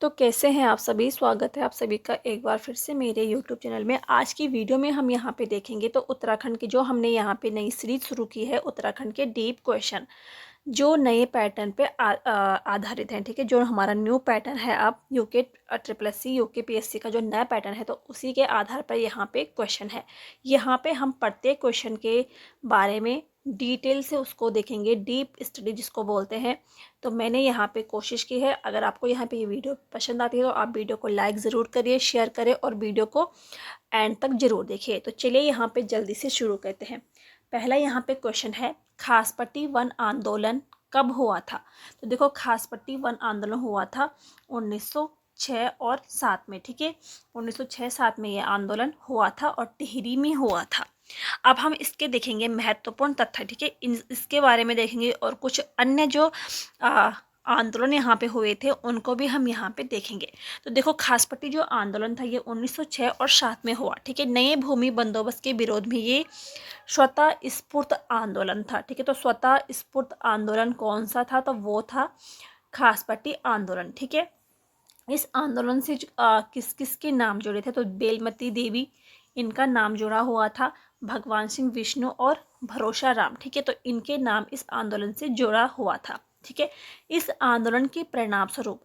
तो कैसे हैं आप सभी। स्वागत है आप सभी का एक बार फिर से मेरे यूट्यूब चैनल में। आज की वीडियो में हम यहाँ पे देखेंगे तो उत्तराखंड की जो हमने यहाँ पे नई सीरीज शुरू की है, उत्तराखंड के डीप क्वेश्चन जो नए पैटर्न पे आधारित हैं। ठीक है, जो हमारा न्यू पैटर्न है अब UK triple S C UK PSC का जो नया पैटर्न है, तो उसी के आधार पर यहाँ पे क्वेश्चन है। यहाँ पे हम प्रत्येक क्वेश्चन के बारे में डिटेल से उसको देखेंगे, डीप स्टडी जिसको बोलते हैं। तो मैंने यहाँ पे कोशिश की है, अगर आपको यहाँ पे ये वीडियो पसंद आती है तो आप वीडियो को लाइक ज़रूर करिए, शेयर करें और वीडियो को एंड तक ज़रूर देखिए। तो चलिए यहाँ पे जल्दी से शुरू करते हैं। पहला यहाँ पे क्वेश्चन है, खासपट्टी वन आंदोलन कब हुआ था। तो देखो, खासपट्टी वन आंदोलन हुआ था 1906 और 7 में। ठीक है, 1906-7 में ये आंदोलन हुआ था और टिहरी में हुआ था। अब हम इसके देखेंगे महत्वपूर्ण तथ्य। ठीक है, इसके बारे में देखेंगे और कुछ अन्य जो आंदोलन यहाँ पे हुए थे उनको भी हम यहाँ पे देखेंगे। तो देखो, खासपट्टी जो आंदोलन था ये 1906 और 7 में हुआ। ठीक है, नए भूमि बंदोबस्त के विरोध में ये स्वतः स्फूर्त आंदोलन था। ठीक है, तो स्वतः स्फूर्त आंदोलन कौन सा था, तो वो था खासपट्टी आंदोलन। ठीक है, इस आंदोलन से किस किस के नाम जुड़े थे, तो बेलमती देवी इनका नाम जुड़ा हुआ था, भगवान सिंह विष्णु और भरोसा राम। ठीक है, तो इनके नाम इस आंदोलन से जुड़ा हुआ था। ठीक है, इस आंदोलन के परिणाम स्वरूप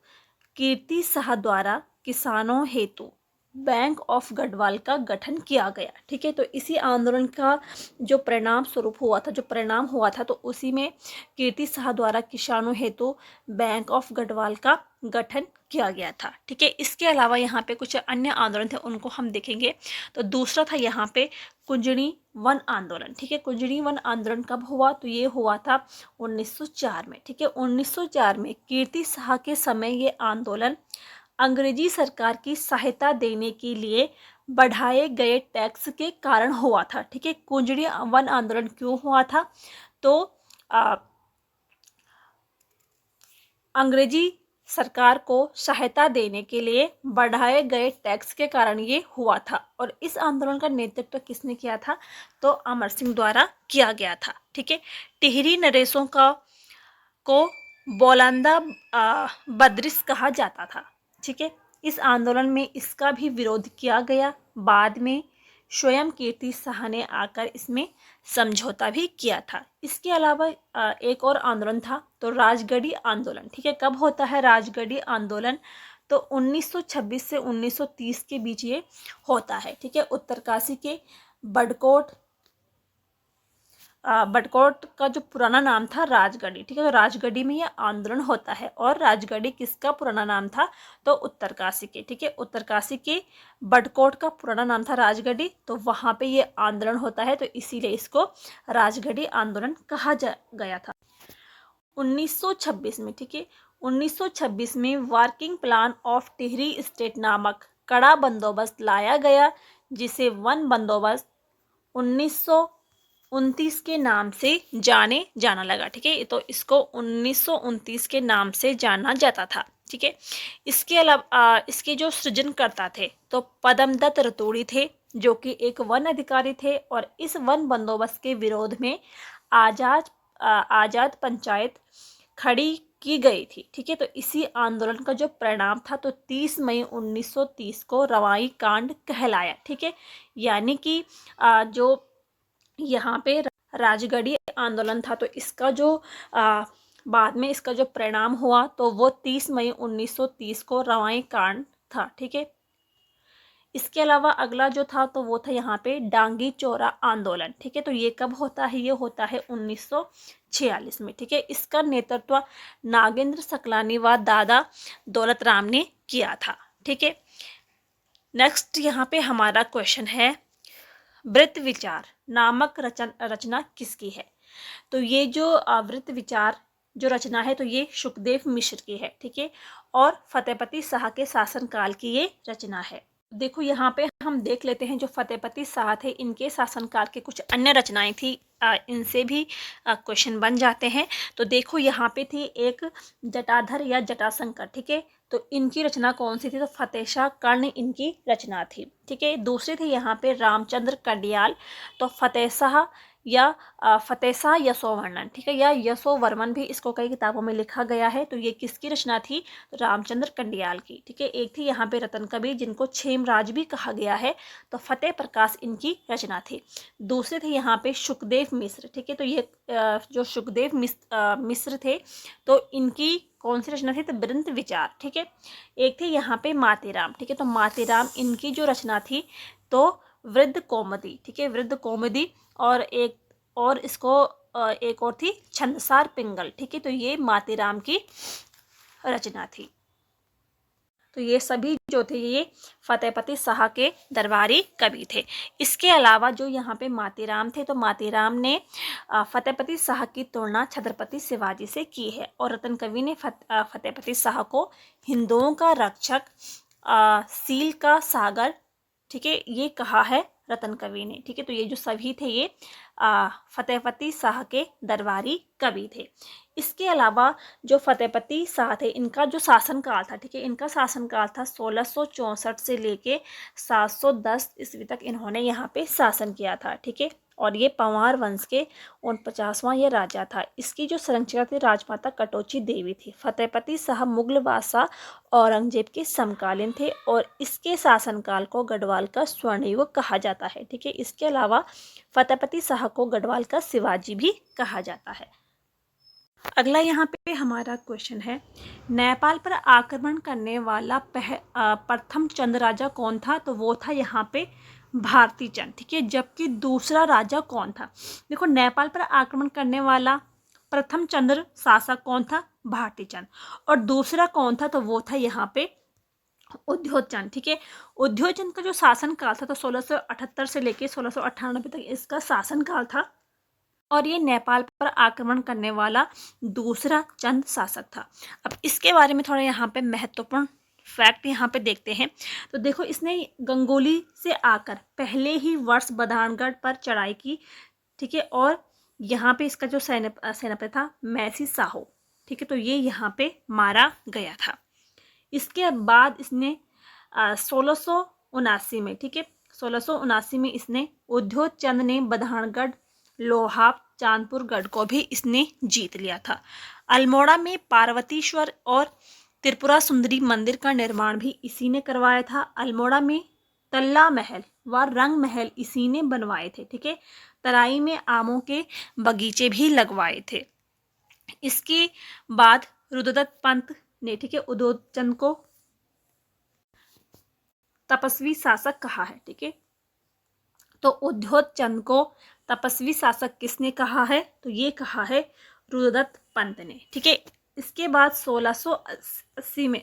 कीर्ति शाह द्वारा किसानों हेतु बैंक ऑफ गढ़वाल का गठन किया गया। ठीक है, तो इसी आंदोलन का जो परिणाम स्वरूप हुआ था, जो परिणाम हुआ था, तो उसी में कीर्ति शाह द्वारा किसानों हेतु बैंक ऑफ गढ़वाल का गठन किया गया था। ठीक है, इसके अलावा यहाँ पे कुछ अन्य आंदोलन थे, उनको हम देखेंगे। तो दूसरा था यहाँ पे कुंजड़ी वन आंदोलन। ठीक है, कुंजड़ी वन आंदोलन कब हुआ, तो ये हुआ था 1904 में। ठीक है, 1904 में कीर्ति शाह के समय ये आंदोलन अंग्रेजी सरकार की सहायता देने के लिए बढ़ाए गए टैक्स के कारण हुआ था। ठीक है, कुंजड़ी वन आंदोलन क्यों हुआ था, तो अंग्रेजी सरकार को सहायता देने के लिए बढ़ाए गए टैक्स के कारण ये हुआ था। और इस आंदोलन का नेतृत्व किसने किया था, तो अमर सिंह द्वारा किया गया था। ठीक है, टिहरी नरेशों को बोलंदा बद्रिश कहा जाता था। ठीक है, इस आंदोलन में इसका भी विरोध किया गया। बाद में स्वयं कीर्ति शाह ने आकर इसमें समझौता भी किया था। इसके अलावा एक और आंदोलन था, तो राजगढ़ी आंदोलन। ठीक है, कब होता है राजगढ़ी आंदोलन, तो 1926 से 1930 के बीच ये होता है। ठीक है, उत्तरकाशी के बडकोट का जो पुराना नाम था राजगढ़ी। ठीक है, तो राजगढ़ी में ये आंदोलन होता है। और राजगढ़ी किसका पुराना नाम था, तो उत्तरकाशी के। ठीक है, उत्तरकाशी के बडकोट का पुराना नाम था राजगढ़ी, तो वहाँ पे ये आंदोलन होता है, तो इसीलिए इसको राजगढ़ी आंदोलन कहा गया था 1926 में। ठीक है, 1926 में working plan of Tehri state नामक कड़ा बंदोबस्त लाया गया, जिसे वन बंदोबस्त 1929 के नाम से जाना लगा। ठीक है, तो इसको 1929 के नाम से जाना जाता था। ठीक है, इसके अलावा इसके जो सृजनकर्ता थे तो पद्मदत्त रतूड़ी थे, जो कि एक वन अधिकारी थे। और इस वन बंदोबस्त के विरोध में आजाद पंचायत खड़ी की गई थी। ठीक है, तो इसी आंदोलन का जो परिणाम था, तो 30 मई 1930 को रवाई कांड कहलाया। ठीक है, यानी कि जो यहाँ पे राजगढ़ी आंदोलन था, तो इसका जो बाद में इसका जो परिणाम हुआ, तो वो 30 मई 1930 को रवाई कांड था। ठीक है, इसके अलावा अगला जो था, तो वो था यहाँ पे डांगी चौरा आंदोलन। ठीक है, तो ये कब होता है, ये होता है 1946 में। ठीक है, इसका नेतृत्व नागेंद्र सकलानी व दादा दौलत राम ने किया था। ठीक है, नेक्स्ट यहाँ पे हमारा क्वेश्चन है, वृत्त विचार नामक रचना किसकी है। तो ये जो वृत्त विचार जो रचना है, तो ये सुखदेव मिश्र की है। ठीक है, और फतेहपति शाह के शासनकाल की ये रचना है। देखो, यहाँ पे हम देख लेते हैं, जो फतेहपति शाह थे इनके शासनकाल के कुछ अन्य रचनाएं थी, इनसे भी क्वेश्चन बन जाते हैं। तो देखो, यहाँ पे थी एक जटाधर या जटाशंकर। ठीक है, तो इनकी रचना कौन सी थी, तो फतेह शाह कर्ण इनकी रचना थी। ठीक है, दूसरी थी यहाँ पे रामचंद्र कडियाल, तो फतेह शाह या फतेह शाह यशोवर्मन, ठीक है, या यशोवर्मन भी इसको कई किताबों में लिखा गया है। तो ये किसकी रचना थी? रामचंद्र कंडियाल की, ठीक है। एक थी यहाँ पे रतन कबीर, जिनको छेमराज भी कहा गया है, तो फतेह प्रकाश इनकी रचना थी। दूसरे थे यहाँ पे सुखदेव मिश्र, ठीक है। तो ये जो सुखदेव मिश्र थे, तो इनकी कौन सी रचना थी? तो वृंत विचार, ठीक है। एक थे यहाँ पे मातेराम, ठीक है। तो मातेराम इनकी जो रचना थी तो वृद्ध कौमुदी, ठीक है, वृद्ध कौमुदी। और एक और इसको एक और थी छंदसार पिंगल, ठीक है। तो ये मातेराम की रचना थी। तो ये सभी जो थे ये फतेहपति शाह के दरबारी कवि थे। इसके अलावा जो यहाँ पे मातेराम थे, तो मातेराम ने फतेहपति शाह की तुलना छत्रपति शिवाजी से की है। और रतन कवि ने फतेहपति शाह को हिंदुओं का रक्षक, सील का सागर, ठीक है, ये कहा है रतन कवि ने, ठीक है। तो ये जो सभी थे ये फतेहपति शाह के दरबारी कवि थे। इसके अलावा जो फतेहपति शाह थे, इनका जो शासनकाल था, ठीक है, इनका शासनकाल था 1664 से लेके 710 ईस्वी तक इन्होंने यहाँ पे शासन किया था, ठीक है। और ये पंवार वंश के 49वां ये राजा था। इसकी जो संरक्षिका थी राजमाता कटोची देवी थी। फतेहपति शाह मुगल बादशाह औरंगजेब के समकालीन थे और इसके शासनकाल को गढ़वाल का स्वर्णयुग कहा जाता है, ठीक है। इसके अलावा फतेहपति शाह को गढ़वाल का शिवाजी भी कहा जाता है। अगला यहाँ पे हमारा क्वेश्चन है, नेपाल पर आक्रमण करने वाला प्रथम चंद राजा कौन था? तो वो था यहाँ पे भारती चंद, ठीक है। जबकि दूसरा राजा कौन था? देखो, नेपाल पर आक्रमण करने वाला प्रथम चंद्र शासक कौन था? भारती चंद। और दूसरा कौन था? तो वो था यहाँ पे उद्योग चंद, ठीक है। उद्योग चंद का जो शासन काल था तो 1678 से लेके 1698 तक इसका शासन काल था। और ये नेपाल पर आक्रमण करने वाला दूसरा चंद शासक था। अब इसके बारे में थोड़ा यहाँ पे महत्वपूर्ण फैक्ट यहाँ पे देखते हैं। तो देखो, इसने गंगोली से आकर पहले ही वर्ष बधानगढ़ पर चढ़ाई की, ठीक है। और यहाँ पे इसका जो सेनापति था मैसी साहो, ठीक है, तो ये यहाँ पे मारा गया था। इसके बाद इसने 1679 में, ठीक है, 1679 में इसने उद्योग चंद ने बधानगढ़, लोहाब, चांदपुर गढ़ को भी इसने जीत लिया था। अल्मोड़ा में पार्वतीश्वर और त्रिपुरा सुंदरी मंदिर का निर्माण भी इसी ने करवाया था। अल्मोड़ा में तल्ला महल व रंग महल इसी ने बनवाए थे, ठीक है। तराई में आमों के बगीचे भी लगवाए थे। इसके बाद रुद्रदत्त पंत ने, ठीक है, उद्योग चंद को तपस्वी शासक कहा है, ठीक है। तो उद्योग चंद को तपस्वी शासक किसने कहा है? तो ये कहा है रुद्रदत्त पंत ने, ठीक है। इसके बाद 1680 में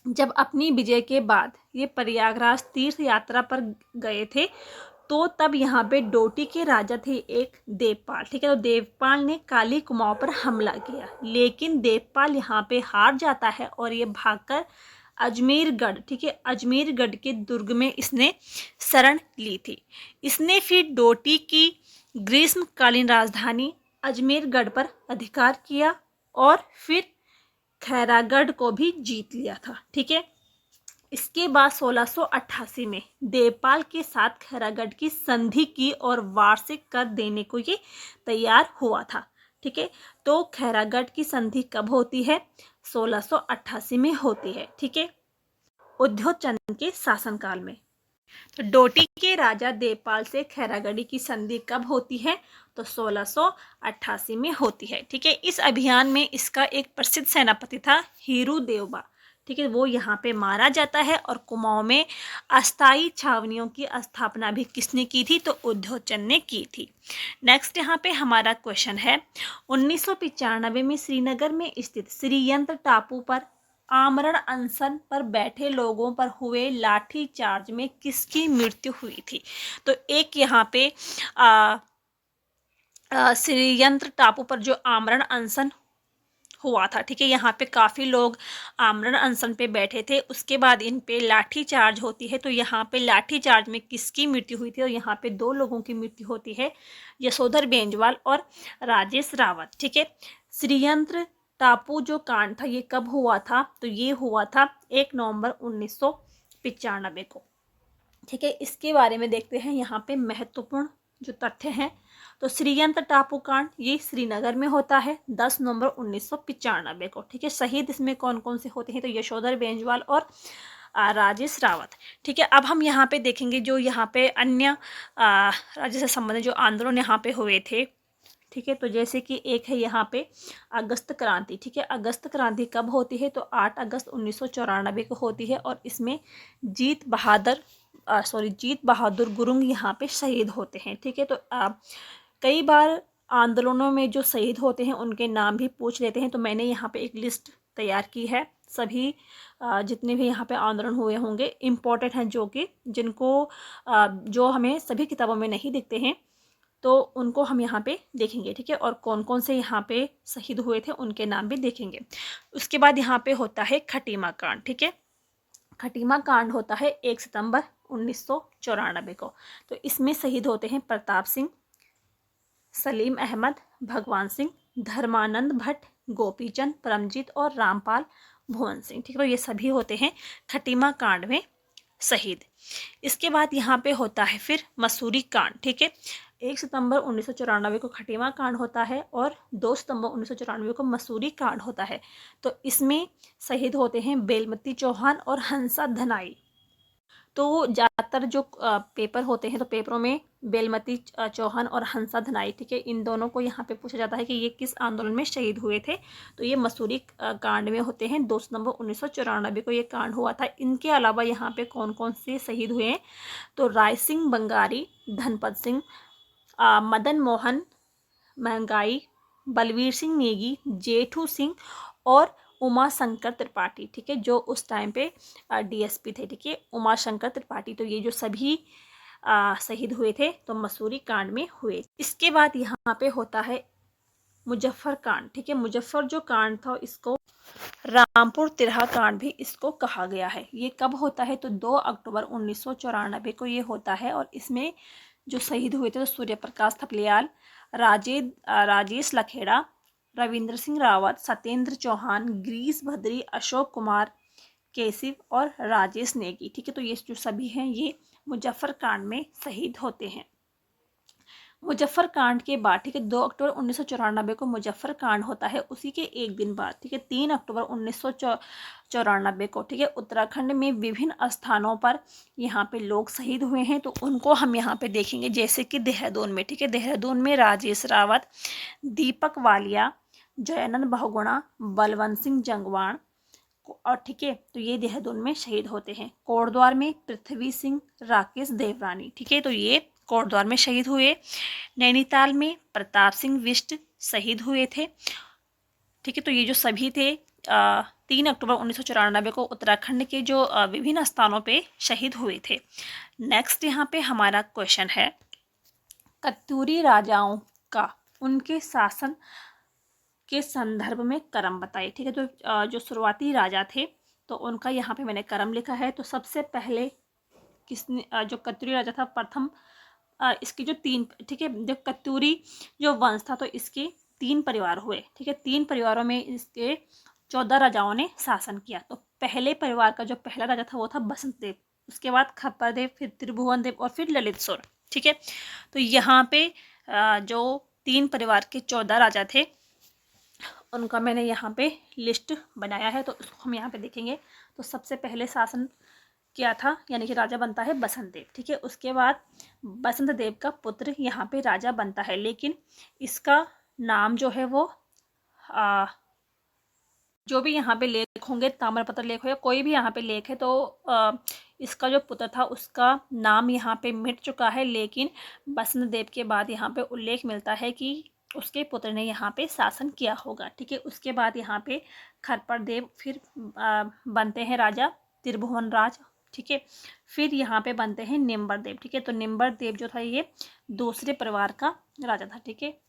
जब अपनी विजय के बाद ये प्रयागराज तीर्थ यात्रा पर गए थे, तो तब यहाँ पे डोटी के राजा थे एक देवपाल, ठीक है। तो देवपाल ने काली कुमाऊं पर हमला किया, लेकिन देवपाल यहाँ पे हार जाता है और ये भागकर अजमेरगढ़, ठीक है, अजमेरगढ़ के दुर्ग में इसने शरण ली थी। इसने फिर डोटी की ग्रीष्मकालीन राजधानी अजमेरगढ़ पर अधिकार किया और फिर खैरागढ़ को भी जीत लिया था, ठीक है। इसके बाद 1688 में देवपाल के साथ खैरागढ़ की संधि की और वार्षिक कर देने को ये तैयार हुआ था, ठीक है। तो खैरागढ़ की संधि कब होती है? 1688 में होती है, ठीक है, उद्योग चंद के शासनकाल में। तो डोटी के राजा देवपाल से खैरागढ़ की संधि कब होती है? तो 1688 में होती है, ठीक है। इस अभियान में इसका एक प्रसिद्ध सेनापति था हीरू देवबा, ठीक है, वो यहाँ पे मारा जाता है। और कुमाऊं में अस्थायी छावनियों की स्थापना भी किसने की थी? तो उद्योग चंद ने की थी। नेक्स्ट यहाँ पे हमारा क्वेश्चन है, 1995 में श्रीनगर में स्थित श्रीयंत्र टापू पर आमरण अनशन पर बैठे लोगों पर हुए लाठी चार्ज में किसकी मृत्यु हुई थी? तो एक यहाँ पे श्रीयंत्र टापू पर जो आमरण अनशन हुआ था, ठीक है, यहाँ पे काफ़ी लोग आमरण अनशन पे बैठे थे, उसके बाद इन पे लाठी चार्ज होती है। तो यहाँ पे लाठी चार्ज में किसकी मृत्यु हुई थी? और यहाँ पे दो लोगों की मृत्यु होती है, यशोधर बेंजवाल और राजेश रावत, ठीक है। श्रीयंत्र टापू जो कांड था ये कब हुआ था? तो ये हुआ था 1 नवंबर 1995 को, ठीक है। इसके बारे में देखते हैं यहाँ पे महत्वपूर्ण जो तथ्य हैं। तो श्रीयंत्र टापू कांड ये श्रीनगर में होता है 10 नवंबर 1995 को। ठीक है, शहीद इसमें कौन कौन से होते हैं, तो यशोधर बेंजवाल और राजेश रावत। ठीक है, अब हम यहाँ पे देखेंगे जो यहाँ पे अन्य राज्य से संबंधित जो आंदोलन यहाँ पे हुए थे। ठीक है, तो जैसे कि एक है यहाँ पे अगस्त क्रांति। ठीक है, अगस्त क्रांति कब होती है, तो 8 अगस्त 1994 को होती है और इसमें जीत बहादुर गुरुंग यहाँ पे शहीद होते हैं। ठीक है, तो कई बार आंदोलनों में जो शहीद होते हैं उनके नाम भी पूछ लेते हैं, तो मैंने यहाँ पे एक लिस्ट तैयार की है। सभी जितने भी यहाँ पे आंदोलन हुए होंगे इम्पोर्टेंट हैं, जिनको जो हमें सभी किताबों में नहीं दिखते हैं, तो उनको हम यहाँ पे देखेंगे। ठीक है, और कौन कौन से यहाँ पे शहीद हुए थे उनके नाम भी देखेंगे। उसके बाद यहाँ पे होता है खटीमा कांड। ठीक है, खटीमा कांड होता है 1 सितंबर 1994 को। तो इसमें शहीद होते हैं प्रताप सिंह, सलीम अहमद, भगवान सिंह, धर्मानंद भट्ट, गोपीचंद, परमजीत और रामपाल भुवन सिंह। ठीक है, तो ये सभी होते हैं खटीमा कांड में शहीद। इसके बाद यहाँ पे होता है फिर मसूरी कांड। ठीक है, 1 सितंबर 1994 को खटीमा कांड होता है और 2 सितंबर 1994 को मसूरी कांड होता है। तो इसमें शहीद होते हैं बेलमती चौहान और हंसा धनाई। तो ज़्यादातर जो पेपर होते हैं तो पेपरों में बेलमती चौहान और हंसा धनाई, ठीक है, इन दोनों को यहाँ पे पूछा जाता है कि ये किस आंदोलन में शहीद हुए थे। तो ये मसूरी कांड में होते हैं। 2 सितंबर 1994 को ये कांड हुआ था। इनके अलावा यहाँ पे कौन कौन से शहीद हुए हैं, तो राय सिंह बंगारी, धनपत सिंह, मदन मोहन महंगाई, बलवीर सिंह नेगी, जेठू सिंह और उमा शंकर त्रिपाठी। ठीक है, जो उस टाइम पे डीएसपी थे। ठीक है, उमा शंकर त्रिपाठी। तो ये जो सभी शहीद हुए थे तो मसूरी कांड में हुए। इसके बाद यहाँ पे होता है मुजफ्फर कांड। ठीक है, मुजफ्फर जो कांड था इसको रामपुर तिरहा कांड भी इसको कहा गया है। ये कब होता है, तो 2 अक्टूबर 1994 को ये होता है और इसमें जो शहीद हुए थे तो सूर्य प्रकाश थपलियाल, राजेश लखेड़ा, रविंद्र सिंह रावत, सत्येंद्र चौहान, गिरीश भद्री, अशोक कुमार केसिव और राजेश नेगी। ठीक है, तो ये जो सभी हैं ये मुजफ्फर कांड में शहीद होते हैं। मुजफ्फर कांड के बाद, ठीक है, 2 अक्टूबर 1994 को मुजफ्फर कांड होता है। उसी के एक दिन बाद, ठीक है, 3 अक्टूबर 1994 को, ठीक है, उत्तराखंड में विभिन्न स्थानों पर यहाँ पे लोग शहीद हुए हैं। तो उनको हम यहाँ पे देखेंगे। जैसे कि देहरादून में, ठीक है, देहरादून में राजेश रावत, दीपक वालिया, जयानंद बहुगुणा, बलवंत सिंह जंगवाण और, ठीक है, तो ये देहरादून में शहीद होते हैं। कोटद्वार में पृथ्वी सिंह, राकेश देवरानी। ठीक है, तो ये कोटद्वार में शहीद हुए। नैनीताल में प्रताप सिंह बिष्ट शहीद हुए थे। ठीक है, तो ये जो सभी थे 3 अक्टूबर 1994 को उत्तराखंड के जो विभिन्न स्थानों पे शहीद हुए थे। नेक्स्ट यहाँ पे हमारा क्वेश्चन है कत्यूरी राजाओं का उनके शासन के संदर्भ में क्रम बताइए। ठीक है, तो जो शुरुआती राजा थे तो उनका यहाँ पे मैंने क्रम लिखा है। तो सबसे पहले किसने जो कत्यूरी राजा था प्रथम, इसके जो 3, ठीक है, जो कत्यूरी जो वंश था तो इसके 3 परिवार हुए। ठीक है, 3 परिवारों में इसके 14 राजाओं ने शासन किया। तो पहले परिवार का जो पहला राजा था वो था बसंत देव, उसके बाद खप्पर देव, फिर त्रिभुवन देव और फिर ललित सोर। ठीक है, तो यहाँ पे जो 3 परिवार के 14 राजा थे उनका मैंने यहाँ पे लिस्ट बनाया है। तो उसको हम यहाँ पे देखेंगे। तो सबसे पहले शासन किया था यानी कि राजा बनता है बसंत देव। ठीक है, उसके बाद बसंत देव का पुत्र यहाँ पे राजा बनता है, लेकिन इसका नाम जो है वो जो भी यहाँ पे लेख होंगे, ताम्रपत्र लेख हो या कोई भी यहाँ पे लेख है, तो इसका जो पुत्र था उसका नाम यहाँ पे मिट चुका है। लेकिन बसंत देव के बाद यहाँ पे उल्लेख मिलता है कि उसके पुत्र ने यहाँ पे शासन किया होगा। ठीक है, उसके बाद यहाँ पे खप्पर देव फिर बनते हैं राजा त्रिभुवन राज। ठीक है, फिर यहाँ पे बनते हैं निम्बर देव। ठीक है, तो निम्बर देव जो था ये दूसरे परिवार का राजा था। ठीक है,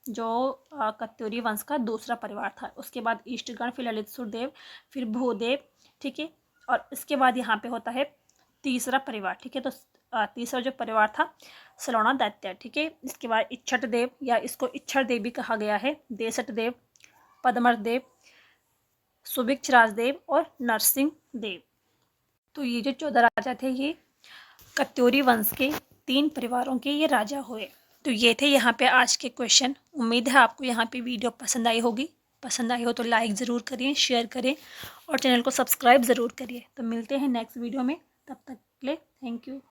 जो कत्यूरी वंश का दूसरा परिवार था। उसके बाद ईष्टगण, फिर ललित देव, फिर भूदेव। ठीक है, और इसके बाद यहाँ पे होता है तीसरा परिवार। ठीक है, तो तीसरा जो परिवार था सलौना दैत्य। ठीक है, इसके बाद इच्छट देव या इसको इच्छर देव भी कहा गया है, देसट देव, पद्मर देव, सुभिक्ष राजदेव और नरसिंह देव। तो ये जो 14 राजा थे ये कत्यूरी वंश के 3 परिवारों के ये राजा हुए। तो ये थे यहाँ पे आज के क्वेश्चन। उम्मीद है आपको यहाँ पे वीडियो पसंद आई होगी। पसंद आई हो तो लाइक ज़रूर करिए, शेयर करें और चैनल को सब्सक्राइब ज़रूर करिए। तो मिलते हैं नेक्स्ट वीडियो में, तब तक के लिए थैंक यू।